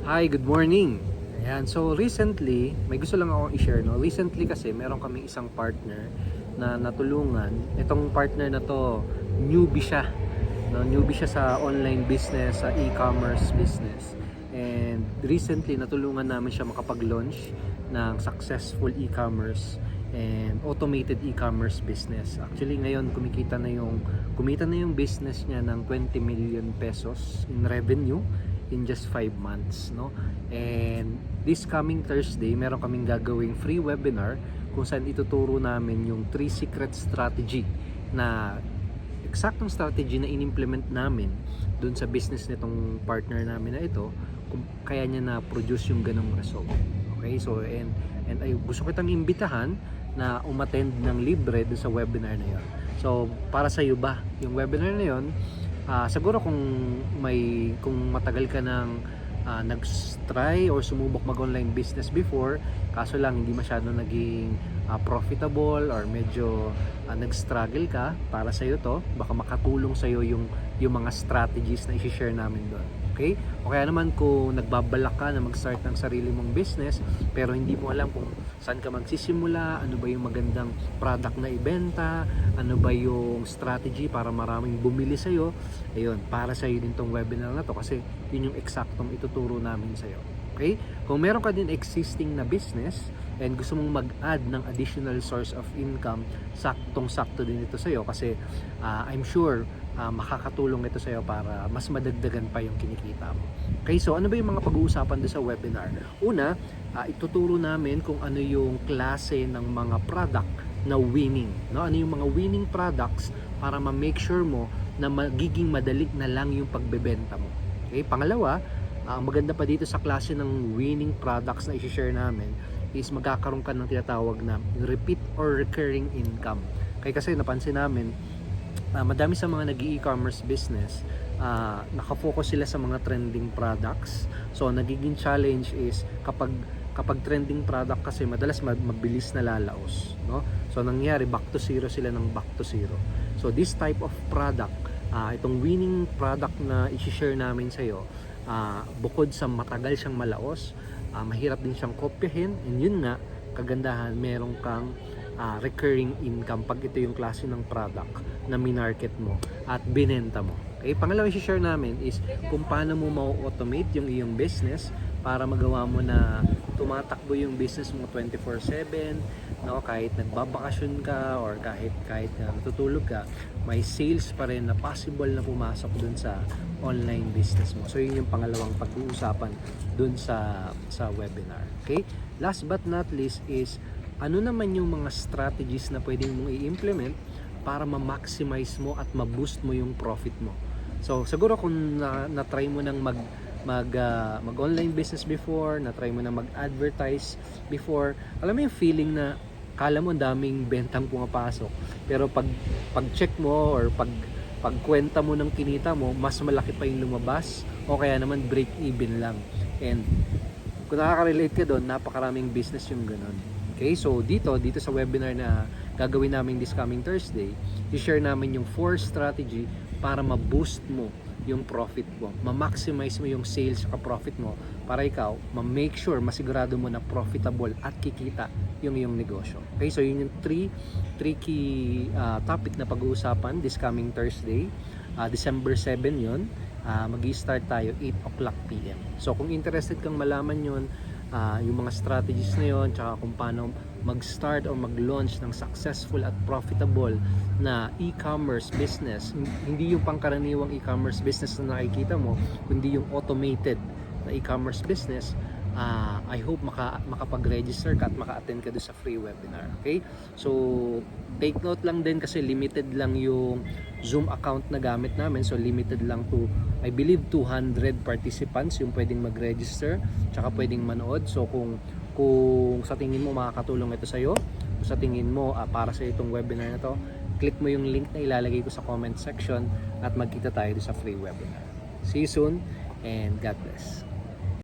Hi, good morning. Ayan, so recently, may gusto lang akong i-share, no? Recently kasi, meron kaming isang partner na natulungan. Itong partner na to, newbie siya. No? Newbie siya sa online business, sa e-commerce business. And recently, natulungan namin siya makapag-launch ng successful e-commerce and automated e-commerce business. Actually, ngayon kumita na yung business niya ng 20 million pesos in revenue in just 5 months, no? And this coming Thursday, meron kaming gagawing free webinar kung saan ituturo namin yung 3 secret strategy na eksaktong strategy na inimplement namin dun sa business nitong partner namin na ito, kung kaya niya na produce yung ganong result. Okay, so and ay gusto kitang imbitahan na umattend ng libre dun sa webinar na yon. So para sa iyo ba yung webinar na yon? Siguro kung matagal ka nang nag-try or sumubok mag-online business before, kaso lang hindi masyado naging profitable or medyo nag-struggle ka, para sa iyo to, baka makatulong sa iyo yung mga strategies na i-share namin doon. Okay? O kaya naman kung nagbabalak ka na mag-start ng sarili mong business pero hindi mo alam kung saan ka magsisimula, ano ba yung magandang product na ibenta, ano ba yung strategy para maraming bumili sa iyo. Ayun, para sa iyo din tong webinar na to kasi yun yung eksaktong ituturo namin sa iyo. Okay? Kung meron ka din existing na business and gusto mong mag-add ng additional source of income, saktong-sakto din ito sa iyo kasi I'm sure makakatulong ito sa iyo para mas madagdagan pa yung kinikita mo. Okay, so ano ba yung mga pag-uusapan doon sa webinar? Una, ituturo namin kung ano yung klase ng mga product na winning, no? Ano yung mga winning products para ma-make sure mo na magiging madali na lang yung pagbebenta mo. Okay, pangalawa, ang maganda pa dito sa klase ng winning products na i-share namin is magkakaroon ka ng tinatawag na repeat or recurring income. Kaya kasi napansin namin, madami sa mga nag-e-commerce business, nakafocus sila sa mga trending products. So nagiging challenge is kapag trending product kasi madalas mabilis na lalaos, no? So nangyari back to zero sila ng back to zero. So this type of product, itong winning product na i-share namin sa iyo, bukod sa matagal siyang malaos, mahirap din siyang kopyahin, and yun nga kagandahan, meron kang recurring income pag ito yung klase ng product na minarket mo at binenta mo. Okay, pangalawa i-share namin is kung paano mo ma-automate yung iyong business para magawa mo na tumatakbo yung business mo 24/7, no? Kahit nagbabakasyon ka or kahit natutulog ka, may sales pa rin na possible na pumasok dun sa online business mo. So yun yung pangalawang pag-uusapan dun sa webinar. Okay? Last but not least is ano naman yung mga strategies na pwedeng mong i-implement para ma-maximize mo at ma-boost mo yung profit mo. So siguro kung na-try mo nang mag-online business before, na-try mo nang mag-advertise before, alam mo yung feeling na kala mo ang daming bentang pumapasok, pero pag-check mo or pagkwenta mo ng kinita mo, mas malaki pa yung lumabas o kaya naman break even lang. And kung nakaka-relate ka doon, napakaraming business yung ganun. Okay, so dito sa webinar na gagawin namin this coming Thursday, i-share namin yung 4 strategy para ma-boost mo yung profit mo, ma-maximize mo yung sales at profit mo para ikaw ma-make sure, masigurado mo na profitable at kikita yung iyong negosyo. Okay, so yun yung 3 key topic na pag-uusapan this coming Thursday, December 7 yun. Mag-i-start tayo 8 o'clock PM. So kung interested kang malaman yun, yung mga strategies na yun, tsaka kung paano mag-start o mag-launch ng successful at profitable na e-commerce business, hindi yung pangkaraniwang e-commerce business na nakikita mo, kundi yung automated na e-commerce business, I hope makapag-register ka at maka-attend ka doon sa free webinar. Okay? So, take note lang din kasi limited lang yung Zoom account na gamit namin. So, limited lang to, I believe, 200 participants yung pwedeng mag-register tsaka pwedeng manood. So, kung sa tingin mo makakatulong ito sa'yo, kung sa tingin mo para sa itong webinar na to, click mo yung link na ilalagay ko sa comment section at magkita tayo sa free webinar. See you soon and God bless.